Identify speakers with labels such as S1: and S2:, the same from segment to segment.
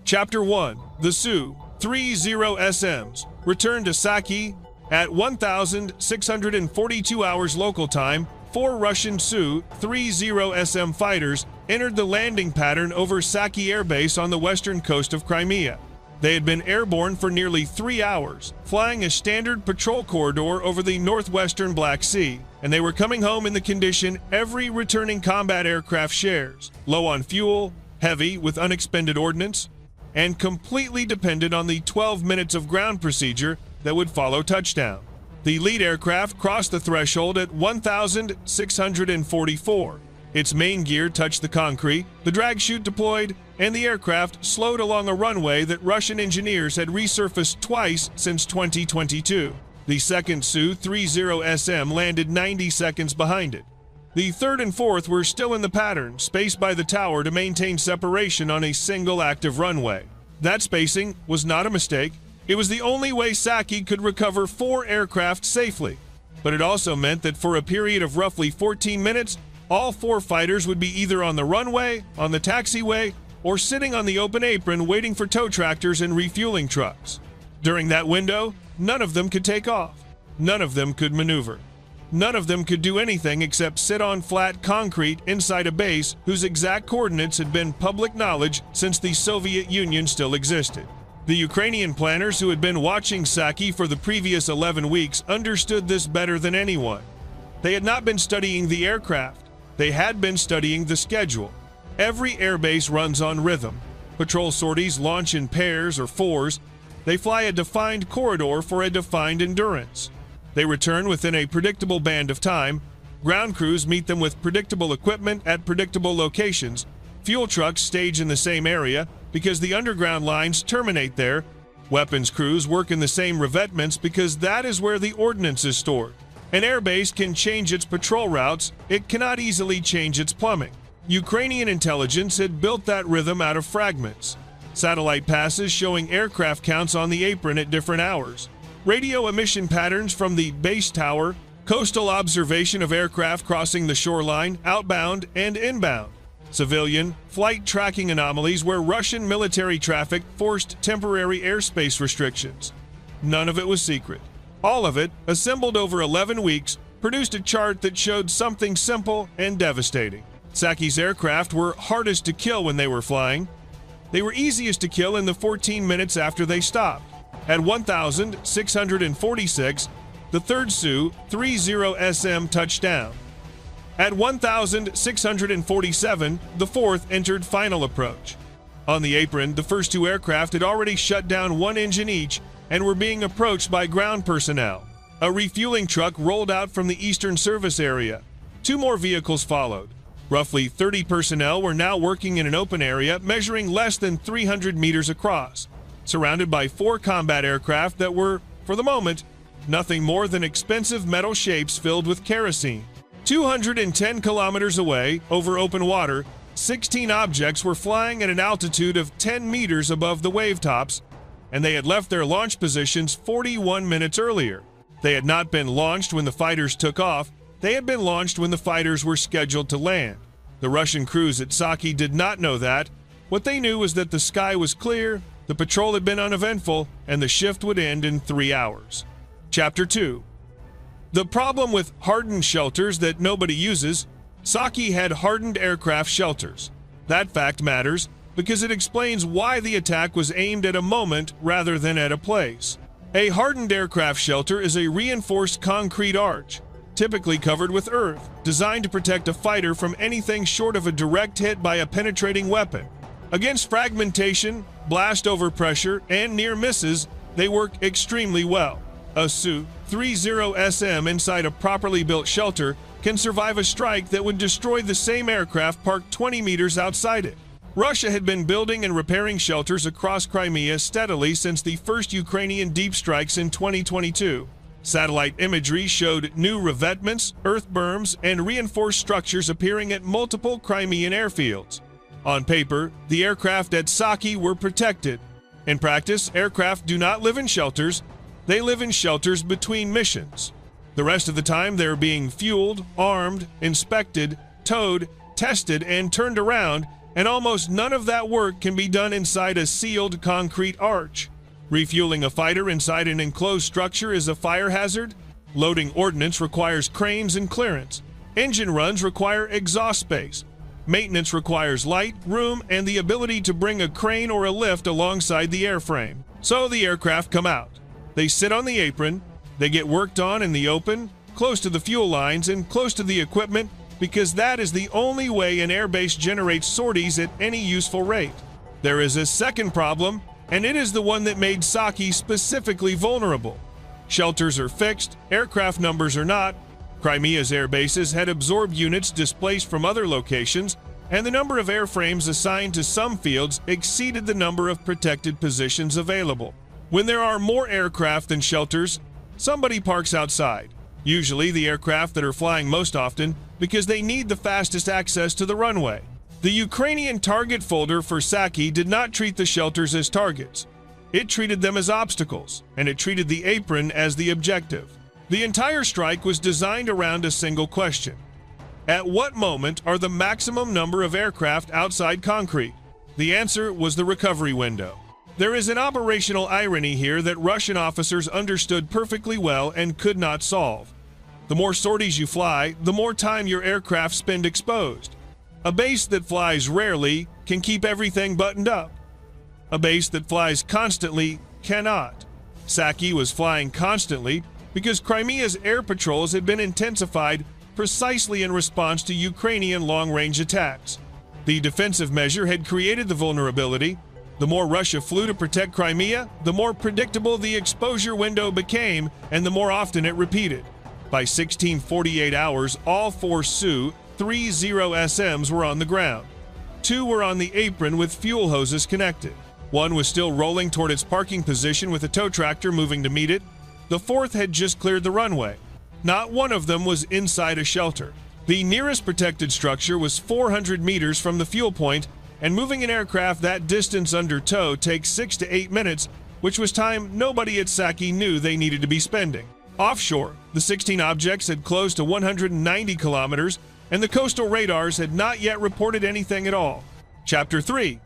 S1: Chapter 1. The Su-30SMs returned to Saki at 1,642 hours local time. 4 Russian Su-30SM fighters entered the landing pattern over Saki Airbase on the western coast of Crimea. They had been airborne for nearly 3 hours, flying a standard patrol corridor over the northwestern Black Sea, and they were coming home in the condition every returning combat aircraft shares: low on fuel, heavy with unexpended ordnance, and completely dependent on the 12 minutes of ground procedure that would follow touchdown. The lead aircraft crossed the threshold at 1,644. Its main gear touched the concrete, the drag chute deployed, and the aircraft slowed along a runway that Russian engineers had resurfaced twice since 2022. The second Su-30SM landed 90 seconds behind it. The third and fourth were still in the pattern, spaced by the tower to maintain separation on a single active runway. That spacing was not a mistake. It was the only way Saki could recover 4 aircraft safely. But it also meant that for a period of roughly 14 minutes, all 4 fighters would be either on the runway, on the taxiway, or sitting on the open apron waiting for tow tractors and refueling trucks. During that window, none of them could take off. None of them could maneuver. None of them could do anything except sit on flat concrete inside a base whose exact coordinates had been public knowledge since the Soviet Union still existed. The Ukrainian planners who had been watching Saki for the previous 11 weeks understood this better than anyone. They had not been studying the aircraft. They had been studying the schedule. Every airbase runs on rhythm. Patrol sorties launch in pairs or fours. They fly a defined corridor for a defined endurance. They return within a predictable band of time. Ground crews meet them with predictable equipment at predictable locations. Fuel trucks stage in the same area because the underground lines terminate there. Weapons crews work in the same revetments because that is where the ordnance is stored. An airbase can change its patrol routes. It cannot easily change its plumbing. Ukrainian intelligence had built that rhythm out of fragments. Satellite passes showing aircraft counts on the apron at different hours. Radio emission patterns from the base tower. Coastal observation of aircraft crossing the shoreline, outbound and inbound. Civilian flight tracking anomalies where Russian military traffic forced temporary airspace restrictions. None of it was secret. All of it, assembled over 11 weeks, produced a chart that showed something simple and devastating. Saki's aircraft were hardest to kill when they were flying. They were easiest to kill in the 14 minutes after they stopped. At 1,646, the third Su-30SM touched down. At 1,647, the fourth entered final approach. On the apron, the first 2 aircraft had already shut down 1 engine each and were being approached by ground personnel. A refueling truck rolled out from the eastern service area. 2 more vehicles followed. Roughly 30 personnel were now working in an open area measuring less than 300 meters across, surrounded by 4 combat aircraft that were, for the moment, nothing more than expensive metal shapes filled with kerosene. 210 kilometers away, over open water, 16 objects were flying at an altitude of 10 meters above the wave tops, and they had left their launch positions 41 minutes earlier. They had not been launched when the fighters took off. They had been launched when the fighters were scheduled to land. The Russian crews at Saki did not know that. What they knew was that the sky was clear, the patrol had been uneventful, and the shift would end in 3 hours. Chapter 2. The problem with hardened shelters that nobody uses. Saki had hardened aircraft shelters. That fact matters because it explains why the attack was aimed at a moment rather than at a place. A hardened aircraft shelter is a reinforced concrete arch, typically covered with earth, designed to protect a fighter from anything short of a direct hit by a penetrating weapon. Against fragmentation, blast overpressure, and near misses, they work extremely well. A Su-30SM inside a properly built shelter can survive a strike that would destroy the same aircraft parked 20 meters outside it. Russia had been building and repairing shelters across Crimea steadily since the first Ukrainian deep strikes in 2022. Satellite imagery showed new revetments, earth berms, and reinforced structures appearing at multiple Crimean airfields. On paper, the aircraft at Saki were protected. In practice, aircraft do not live in shelters. They live in shelters between missions. The rest of the time, they're being fueled, armed, inspected, towed, tested, and turned around and almost none of that work can be done inside a sealed concrete arch. Refueling a fighter inside an enclosed structure is a fire hazard. Loading ordnance requires cranes and clearance. Engine runs require exhaust space. Maintenance requires light, room, and the ability to bring a crane or a lift alongside the airframe. So the aircraft come out. They sit on the apron. They get worked on in the open, close to the fuel lines and close to the equipment, because that is the only way an airbase generates sorties at any useful rate. There is a second problem, and it is the one that made Saki specifically vulnerable. Shelters are fixed, aircraft numbers are not. Crimea's airbases had absorbed units displaced from other locations, and the number of airframes assigned to some fields exceeded the number of protected positions available. When there are more aircraft than shelters, somebody parks outside, usually the aircraft that are flying most often, because they need the fastest access to the runway. The Ukrainian target folder for Saki did not treat the shelters as targets. It treated them as obstacles, and it treated the apron as the objective. The entire strike was designed around a single question. At what moment are the maximum number of aircraft outside concrete? The answer was the recovery window. There is an operational irony here that Russian officers understood perfectly well and could not solve. The more sorties you fly, the more time your aircraft spend exposed. A base that flies rarely can keep everything buttoned up. A base that flies constantly cannot. Saki was flying constantly because Crimea's air patrols had been intensified precisely in response to Ukrainian long-range attacks. The defensive measure had created the vulnerability. The more Russia flew to protect Crimea, the more predictable the exposure window became and the more often it repeated. By 1648 hours, all 4 Su-30SMs were on the ground. 2 were on the apron with fuel hoses connected. 1 was still rolling toward its parking position with a tow tractor moving to meet it. The 4th had just cleared the runway. Not one of them was inside a shelter. The nearest protected structure was 400 meters from the fuel point, and moving an aircraft that distance under tow takes 6 to 8 minutes, which was time nobody at Saki knew they needed to be spending. Offshore, the 16 objects had closed to 190 kilometers, and the coastal radars had not yet reported anything at all. Chapter 3.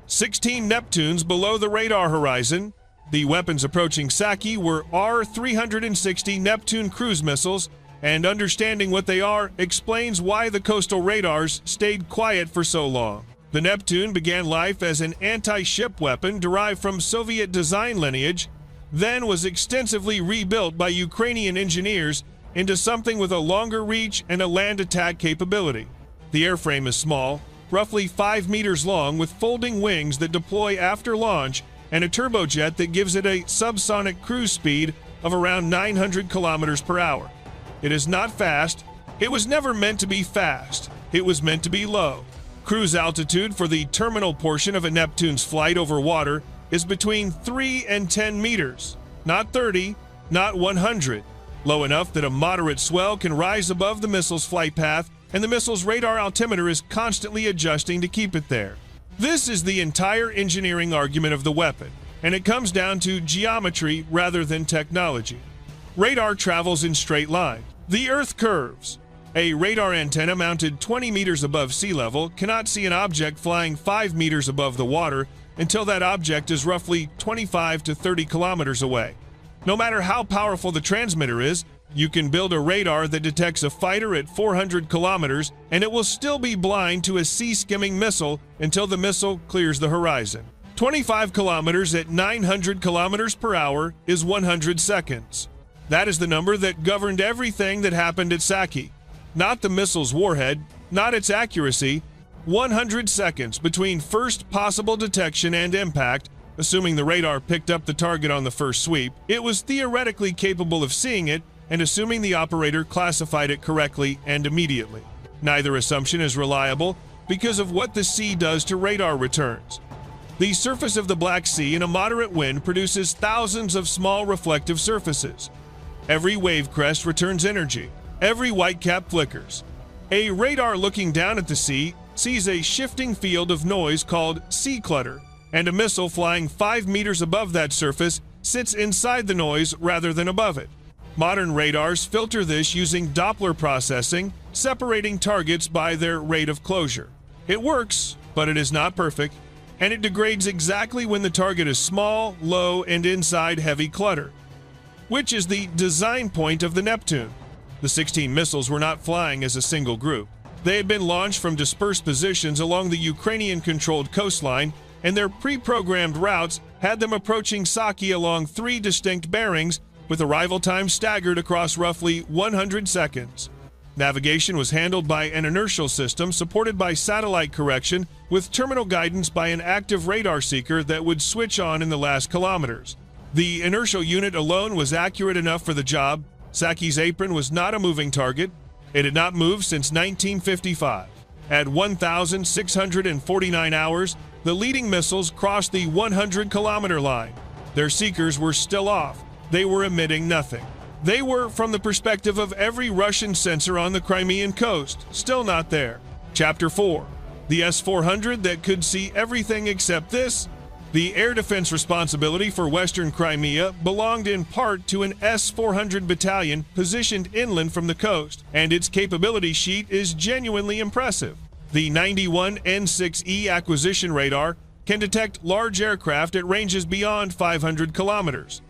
S1: 16 Neptunes below the radar horizon. The weapons approaching Saki were R-360 Neptune cruise missiles, and understanding what they are explains why the coastal radars stayed quiet for so long. The Neptune began life as an anti-ship weapon derived from Soviet design lineage, then was extensively rebuilt by Ukrainian engineers into something with a longer reach and a land attack capability. The airframe is small, roughly 5 meters long, with folding wings that deploy after launch and a turbojet that gives it a subsonic cruise speed of around 900 kilometers per hour. It is not fast. It was never meant to be fast. It was meant to be low. Cruise altitude for the terminal portion of a Neptune's flight over water is between 3 and 10 meters, not 30, not 100, low enough that a moderate swell can rise above the missile's flight path, and the missile's radar altimeter is constantly adjusting to keep it there. This is the entire engineering argument of the weapon, and it comes down to geometry rather than technology. Radar travels in straight line. The Earth curves. A radar antenna mounted 20 meters above sea level cannot see an object flying 5 meters above the water until that object is roughly 25 to 30 kilometers away. No matter how powerful the transmitter is, you can build a radar that detects a fighter at 400 kilometers and it will still be blind to a sea-skimming missile until the missile clears the horizon. 25 kilometers at 900 kilometers per hour is 100 seconds. That is the number that governed everything that happened at Saki. Not the missile's warhead, not its accuracy. 100 seconds between first possible detection and impact, assuming the radar picked up the target on the first sweep. It was theoretically capable of seeing it, and assuming the operator classified it correctly and immediately. Neither assumption is reliable because of what the sea does to radar returns. The surface of the Black Sea in a moderate wind produces thousands of small reflective surfaces. Every wave crest returns energy. Every whitecap flickers. A radar looking down at the sea sees a shifting field of noise called sea clutter, and a missile flying 5 meters above that surface sits inside the noise rather than above it. Modern radars filter this using Doppler processing, separating targets by their rate of closure. It works, but it is not perfect, and it degrades exactly when the target is small, low, and inside heavy clutter, which is the design point of the Neptune. The 16 missiles were not flying as a single group. They had been launched from dispersed positions along the Ukrainian-controlled coastline, and their pre-programmed routes had them approaching Saki along 3 distinct bearings, with arrival time staggered across roughly 100 seconds. Navigation was handled by an inertial system supported by satellite correction, with terminal guidance by an active radar seeker that would switch on in the last kilometers. The inertial unit alone was accurate enough for the job. Saki's apron was not a moving target. It had not moved since 1955. At 1,649 hours, the leading missiles crossed the 100-kilometer line. Their seekers were still off. They were emitting nothing. They were, from the perspective of every Russian sensor on the Crimean coast, still not there. Chapter 4. The S-400 that could see everything except this. The air defense responsibility for Western Crimea belonged in part to an S-400 battalion positioned inland from the coast, and its capability sheet is genuinely impressive. The 91 N6E acquisition radar can detect large aircraft at ranges beyond 500 kilometers.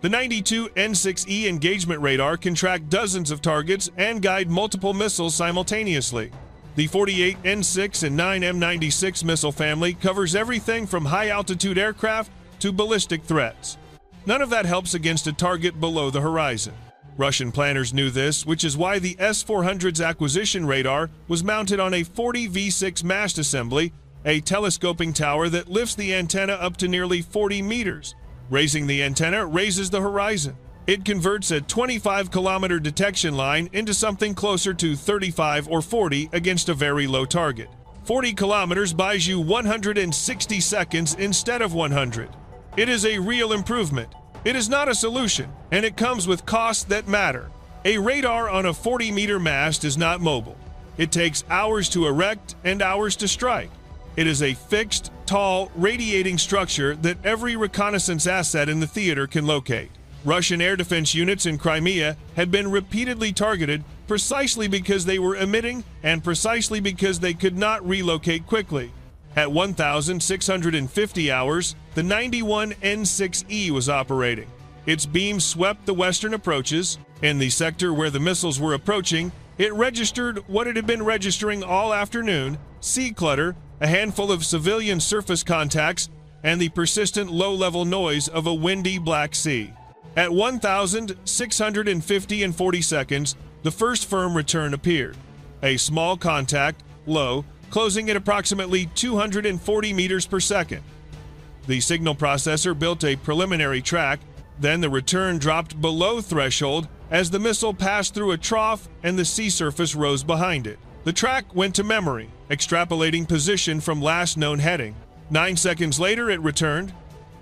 S1: The 92 N6E engagement radar can track dozens of targets and guide multiple missiles simultaneously. The 48 N6 and 9 M96 missile family covers everything from high-altitude aircraft to ballistic threats. None of that helps against a target below the horizon. Russian planners knew this, which is why the S-400's acquisition radar was mounted on a 40 V6 mast assembly, a telescoping tower that lifts the antenna up to nearly 40 meters. Raising the antenna raises the horizon. It converts a 25-kilometer detection line into something closer to 35 or 40 against a very low target. 40 kilometers buys you 160 seconds instead of 100. It is a real improvement. It is not a solution, and it comes with costs that matter. A radar on a 40-meter mast is not mobile. It takes hours to erect and hours to strike. It is a fixed, tall, radiating structure that every reconnaissance asset in the theater can locate. Russian air defense units in Crimea had been repeatedly targeted precisely because they were emitting and precisely because they could not relocate quickly. At 1,650 hours, the 91 N6E was operating. Its beams swept the western approaches. In the sector where the missiles were approaching, it registered what it had been registering all afternoon: sea clutter, a handful of civilian surface contacts, and the persistent low-level noise of a windy Black Sea. At 1,650 and 40 seconds, the first firm return appeared. A small contact, low, closing at approximately 240 meters per second. The signal processor built a preliminary track, then the return dropped below threshold as the missile passed through a trough and the sea surface rose behind it. The track went to memory, extrapolating position from last known heading. 9 seconds later, it returned.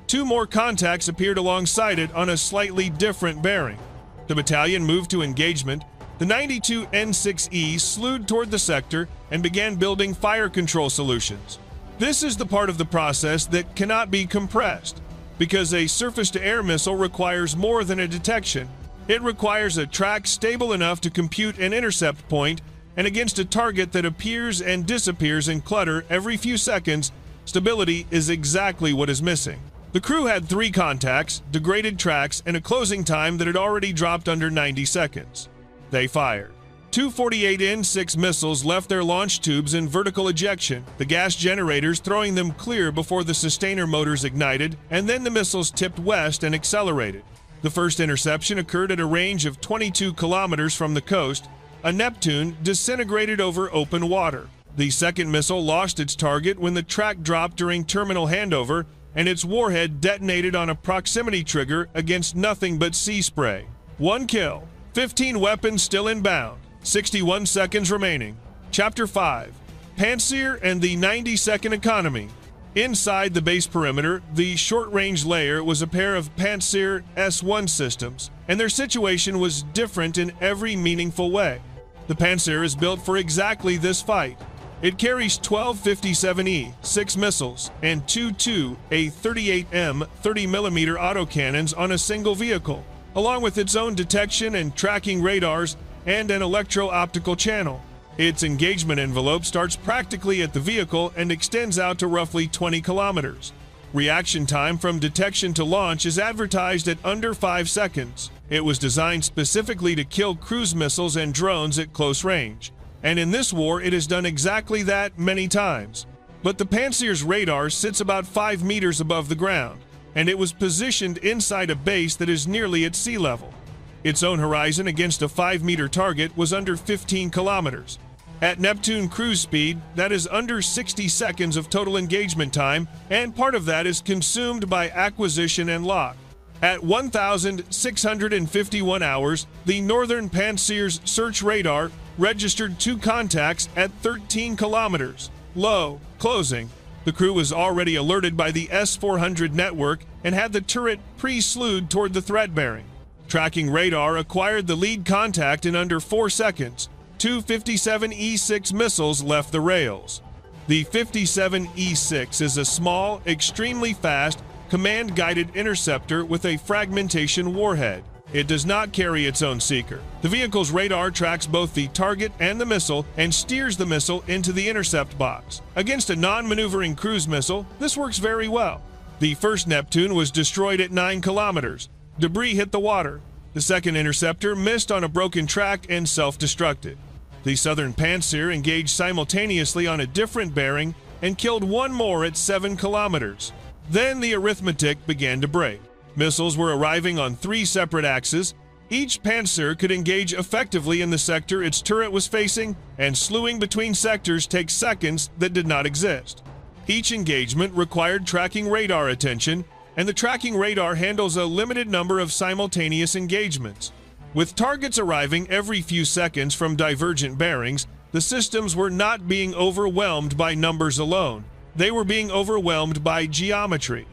S1: 2 more contacts appeared alongside it on a slightly different bearing. The battalion moved to engagement. The 92 N6E slewed toward the sector and began building fire control solutions. This is the part of the process that cannot be compressed, because a surface-to-air missile requires more than a detection. It requires a track stable enough to compute an intercept point, and against a target that appears and disappears in clutter every few seconds, stability is exactly what is missing. The crew had 3 contacts, degraded tracks, and a closing time that had already dropped under 90 seconds. They fired. 2 48 N6 missiles left their launch tubes in vertical ejection, the gas generators throwing them clear before the sustainer motors ignited, and then the missiles tipped west and accelerated. The first interception occurred at a range of 22 kilometers from the coast. A Neptune disintegrated over open water. The second missile lost its target when the track dropped during terminal handover, and its warhead detonated on a proximity trigger against nothing but sea spray. 1 kill, 15 weapons still inbound, 61 seconds remaining. Chapter 5. Pantsir and the 90-second economy. Inside the base perimeter, the short-range layer was a pair of Pantsir S-1 systems, and their situation was different in every meaningful way. The Pantsir is built for exactly this fight. It carries 12 57E, 6 missiles, and 2 A38M 30mm autocannons on a single vehicle, along with its own detection and tracking radars and an electro-optical channel. Its engagement envelope starts practically at the vehicle and extends out to roughly 20 kilometers. Reaction time from detection to launch is advertised at under 5 seconds. It was designed specifically to kill cruise missiles and drones at close range. And in this war, it has done exactly that many times. But the Pantsir's radar sits about 5 meters above the ground, and it was positioned inside a base that is nearly at sea level. Its own horizon against a 5-meter target was under 15 kilometers. At Neptune cruise speed, that is under 60 seconds of total engagement time, and part of that is consumed by acquisition and lock. At 1,651 hours, the Northern Pantsir's search radar registered 2 contacts at 13 kilometers. Low, closing. The crew was already alerted by the S-400 network and had the turret pre-slewed toward the threat bearing. Tracking radar acquired the lead contact in under 4 seconds. 2 57E6 missiles left the rails. The 57E6 is a small, extremely fast, command-guided interceptor with a fragmentation warhead. It does not carry its own seeker. The vehicle's radar tracks both the target and the missile and steers the missile into the intercept box. Against a non-maneuvering cruise missile, this works very well. The first Neptune was destroyed at 9 kilometers. Debris hit the water. The second interceptor missed on a broken track and self-destructed. The Southern Pantsir engaged simultaneously on a different bearing and killed one more at 7 kilometers. Then the arithmetic began to break. Missiles were arriving on 3 separate axes. Each Pantsir could engage effectively in the sector its turret was facing, and slewing between sectors takes seconds that did not exist. Each engagement required tracking radar attention, and the tracking radar handles a limited number of simultaneous engagements. With targets arriving every few seconds from divergent bearings, the systems were not being overwhelmed by numbers alone. They were being overwhelmed by geometry.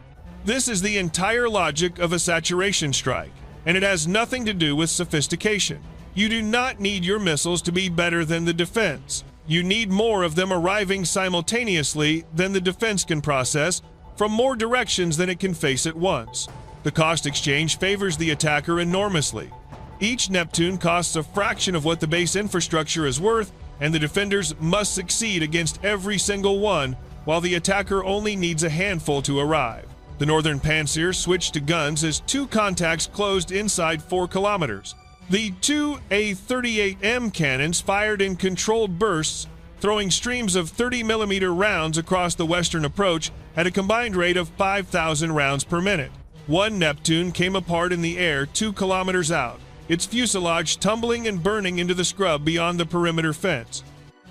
S1: This is the entire logic of a saturation strike, and it has nothing to do with sophistication. You do not need your missiles to be better than the defense. You need more of them arriving simultaneously than the defense can process, from more directions than it can face at once. The cost exchange favors the attacker enormously. Each Neptune costs a fraction of what the base infrastructure is worth, and the defenders must succeed against every single one, while the attacker only needs a handful to arrive. The Northern Pantsir switched to guns as 2 contacts closed inside 4 kilometers. The 2 A-38M cannons fired in controlled bursts, throwing streams of 30mm rounds across the western approach at a combined rate of 5,000 rounds per minute. One Neptune came apart in the air 2 kilometers out, its fuselage tumbling and burning into the scrub beyond the perimeter fence.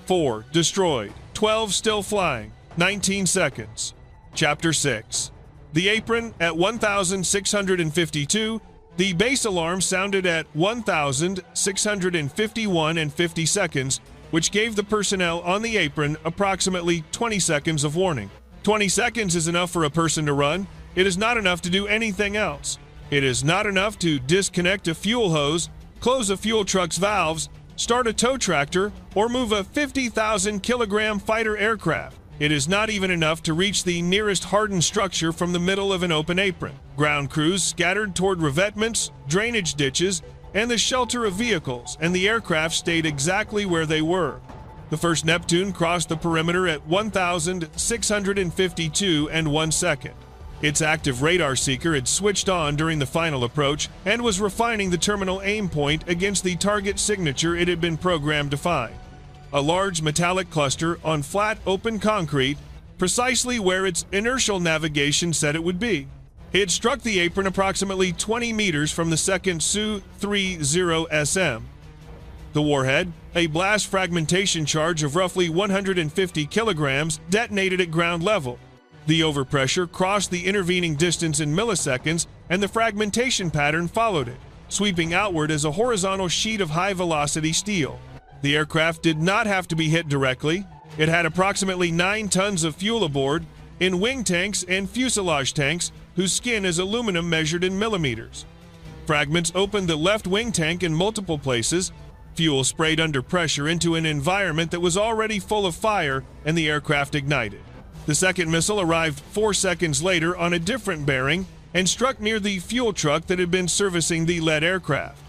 S1: 4 destroyed, 12 still flying, 19 seconds. Chapter 6. The apron at 1,652, the base alarm sounded at 1,651 and 50 seconds, which gave the personnel on the apron approximately 20 seconds of warning. 20 seconds is enough for a person to run. It is not enough to do anything else. It is not enough to disconnect a fuel hose, close a fuel truck's valves, start a tow tractor, or move a 50,000-kilogram fighter aircraft. It is not even enough to reach the nearest hardened structure from the middle of an open apron. Ground crews scattered toward revetments, drainage ditches, and the shelter of vehicles, and the aircraft stayed exactly where they were. The first Neptune crossed the perimeter at 1,652 and 1 second. Its active radar seeker had switched on during the final approach and was refining the terminal aim point against the target signature it had been programmed to find. A large metallic cluster on flat, open concrete, precisely where its inertial navigation said it would be. It struck the apron approximately 20 meters from the second Su-30SM. The warhead, a blast fragmentation charge of roughly 150 kilograms, detonated at ground level. The overpressure crossed the intervening distance in milliseconds, and the fragmentation pattern followed it, sweeping outward as a horizontal sheet of high-velocity steel. The aircraft did not have to be hit directly. It had approximately 9 tons of fuel aboard, in wing tanks and fuselage tanks, whose skin is aluminum measured in millimeters. Fragments opened the left wing tank in multiple places. Fuel sprayed under pressure into an environment that was already full of fire, and the aircraft ignited. The second missile arrived 4 seconds later on a different bearing and struck near the fuel truck that had been servicing the lead aircraft.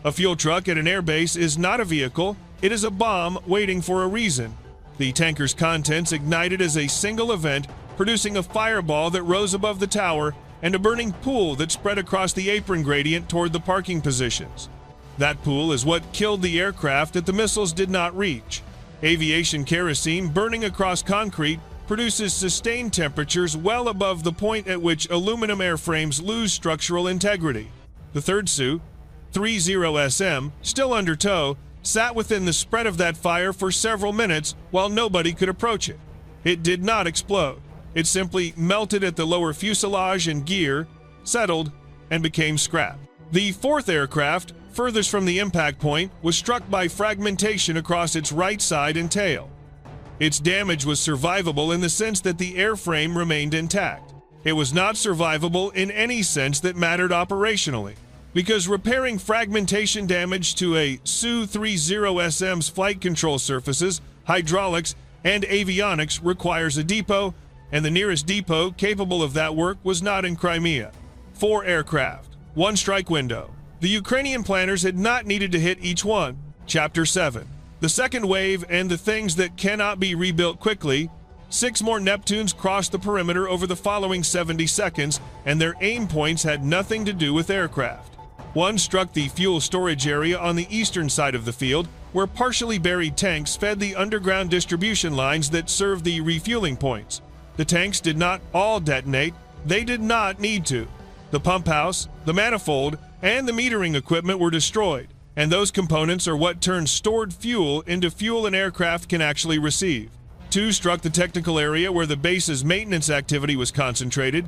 S1: A fuel truck at an airbase is not a vehicle, It is a bomb waiting for a reason. The tanker's contents ignited as a single event, producing a fireball that rose above the tower and a burning pool that spread across the apron gradient toward the parking positions. That pool is what killed the aircraft that the missiles did not reach. Aviation kerosene burning across concrete produces sustained temperatures well above the point at which aluminum airframes lose structural integrity. The third Su, 30SM, still under tow, sat within the spread of that fire for several minutes while nobody could approach it. It did not explode. It simply melted at the lower fuselage and gear, settled, and became scrap. The fourth aircraft, furthest from the impact point, was struck by fragmentation across its right side and tail. Its damage was survivable in the sense that the airframe remained intact. It was not survivable in any sense that mattered operationally, because repairing fragmentation damage to a Su-30SM's flight control surfaces, hydraulics, and avionics requires a depot, and the nearest depot capable of that work was not in Crimea. 4 aircraft, 1 strike window. The Ukrainian planners had not needed to hit each one. Chapter 7. The second wave and the things that cannot be rebuilt quickly. 6 more Neptunes crossed the perimeter over the following 70 seconds, and their aim points had nothing to do with aircraft. 1 struck the fuel storage area on the eastern side of the field, where partially buried tanks fed the underground distribution lines that served the refueling points. The tanks did not all detonate. They did not need to. The pump house, the manifold, and the metering equipment were destroyed, and those components are what turn stored fuel into fuel an aircraft can actually receive. 2 struck the technical area where the base's maintenance activity was concentrated.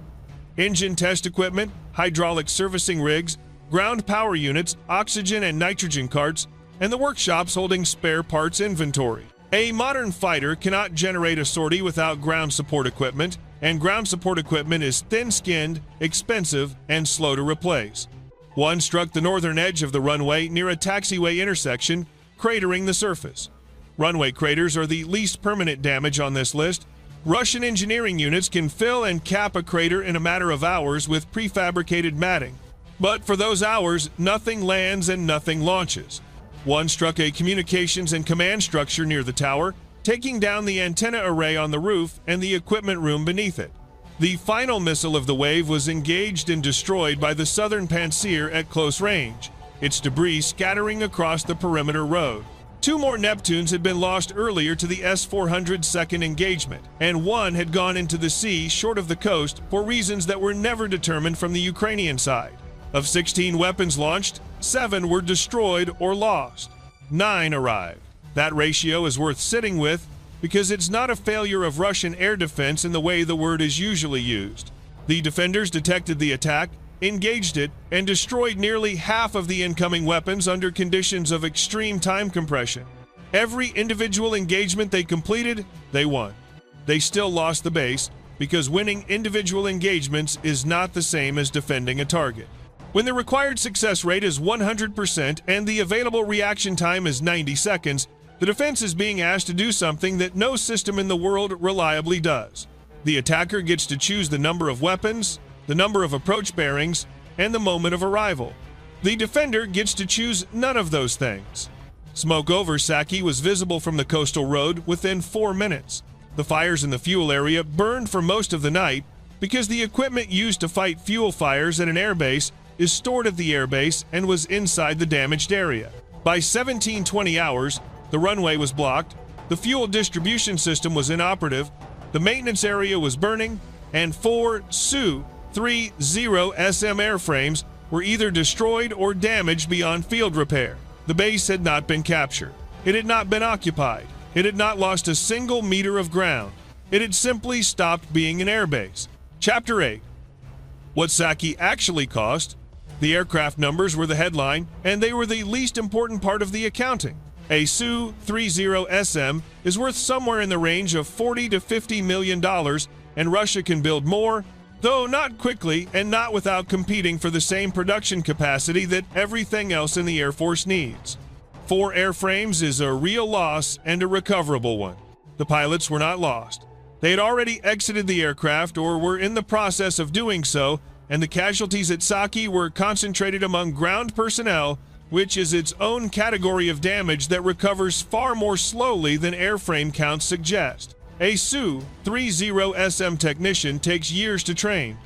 S1: Engine test equipment, hydraulic servicing rigs, ground power units, oxygen and nitrogen carts, and the workshops holding spare parts inventory. A modern fighter cannot generate a sortie without ground support equipment, and ground support equipment is thin-skinned, expensive, and slow to replace. 1 struck the northern edge of the runway near a taxiway intersection, cratering the surface. Runway craters are the least permanent damage on this list. Russian engineering units can fill and cap a crater in a matter of hours with prefabricated matting. But for those hours, nothing lands and nothing launches. 1 struck a communications and command structure near the tower, taking down the antenna array on the roof and the equipment room beneath it. The final missile of the wave was engaged and destroyed by the southern Pantsir at close range, its debris scattering across the perimeter road. 2 more Neptunes had been lost earlier to the S-400's second engagement, and 1 had gone into the sea short of the coast for reasons that were never determined from the Ukrainian side. Of 16 weapons launched, 7 were destroyed or lost. 9 arrived. That ratio is worth sitting with because it's not a failure of Russian air defense in the way the word is usually used. The defenders detected the attack, engaged it, and destroyed nearly half of the incoming weapons under conditions of extreme time compression. Every individual engagement they completed, they won. They still lost the base because winning individual engagements is not the same as defending a target. When the required success rate is 100% and the available reaction time is 90 seconds, the defense is being asked to do something that no system in the world reliably does. The attacker gets to choose the number of weapons, the number of approach bearings, and the moment of arrival. The defender gets to choose none of those things. Smoke over Saki was visible from the coastal road within 4 minutes. The fires in the fuel area burned for most of the night because the equipment used to fight fuel fires at an airbase is stored at the airbase and was inside the damaged area. By 17:20 hours, the runway was blocked, the fuel distribution system was inoperative, the maintenance area was burning, and 4 Su-30SM airframes were either destroyed or damaged beyond field repair. The base had not been captured. It had not been occupied. It had not lost a single meter of ground. It had simply stopped being an airbase. Chapter 8. What Saki actually cost. The aircraft numbers were the headline, and they were the least important part of the accounting. A Su-30SM is worth somewhere in the range of $40 to $50 million, and Russia can build more, though not quickly and not without competing for the same production capacity that everything else in the Air Force needs. 4 airframes is a real loss and a recoverable one. The pilots were not lost. They had already exited the aircraft or were in the process of doing so, and the casualties at Saki were concentrated among ground personnel which is its own category of damage that recovers far more slowly than airframe counts suggest. A Su-30SM technician takes years to train.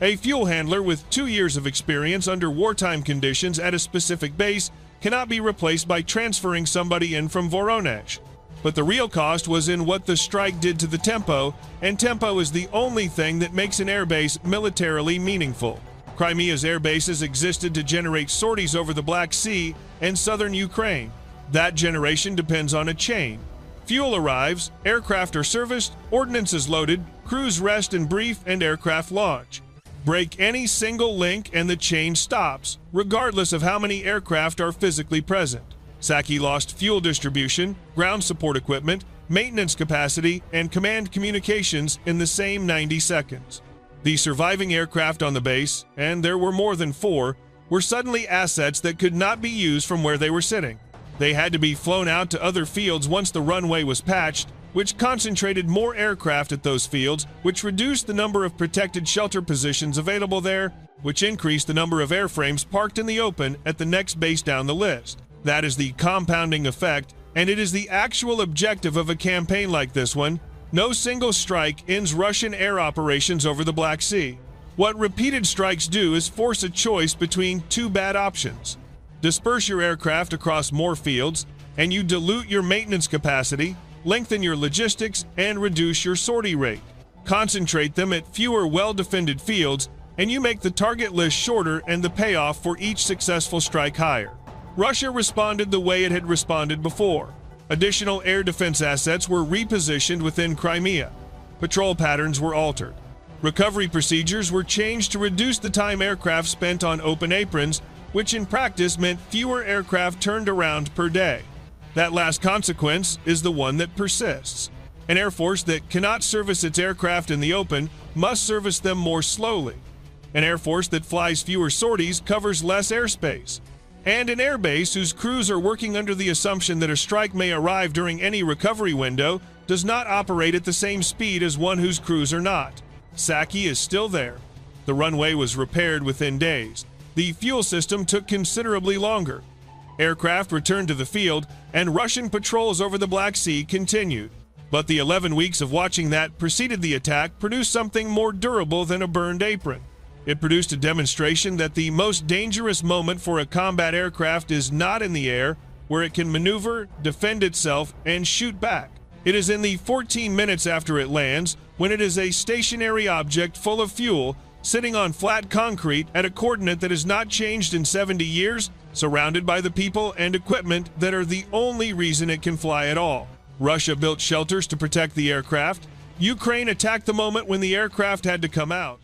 S1: A fuel handler with 2 years of experience under wartime conditions at a specific base cannot be replaced by transferring somebody in from Voronezh. But the real cost was in what the strike did to the tempo, and tempo is the only thing that makes an airbase militarily meaningful. Crimea's airbases existed to generate sorties over the Black Sea and southern Ukraine. That generation depends on a chain. Fuel arrives, aircraft are serviced, ordnance is loaded, crews rest and brief, and aircraft launch. Break any single link and the chain stops, regardless of how many aircraft are physically present. Saki lost fuel distribution, ground support equipment, maintenance capacity, and command communications in the same 90 seconds. The surviving aircraft on the base, and there were more than 4, were suddenly assets that could not be used from where they were sitting. They had to be flown out to other fields once the runway was patched, which concentrated more aircraft at those fields, which reduced the number of protected shelter positions available there, which increased the number of airframes parked in the open at the next base down the list. That is the compounding effect, and it is the actual objective of a campaign like this one. No single strike ends Russian air operations over the Black Sea. What repeated strikes do is force a choice between 2 bad options. Disperse your aircraft across more fields, and you dilute your maintenance capacity, lengthen your logistics, and reduce your sortie rate. Concentrate them at fewer well-defended fields, and you make the target list shorter and the payoff for each successful strike higher. Russia responded the way it had responded before. Additional air defense assets were repositioned within Crimea. Patrol patterns were altered. Recovery procedures were changed to reduce the time aircraft spent on open aprons, which in practice meant fewer aircraft turned around per day. That last consequence is the one that persists. An air force that cannot service its aircraft in the open must service them more slowly. An air force that flies fewer sorties covers less airspace. And an airbase whose crews are working under the assumption that a strike may arrive during any recovery window does not operate at the same speed as one whose crews are not. Saki is still there. The runway was repaired within days. The fuel system took considerably longer. Aircraft returned to the field, and Russian patrols over the Black Sea continued. But the 11 weeks of watching that preceded the attack produced something more durable than a burned apron. It produced a demonstration that the most dangerous moment for a combat aircraft is not in the air, where it can maneuver, defend itself, and shoot back. It is in the 14 minutes after it lands, when it is a stationary object full of fuel, sitting on flat concrete at a coordinate that has not changed in 70 years, surrounded by the people and equipment that are the only reason it can fly at all. Russia built shelters to protect the aircraft. Ukraine attacked the moment when the aircraft had to come out.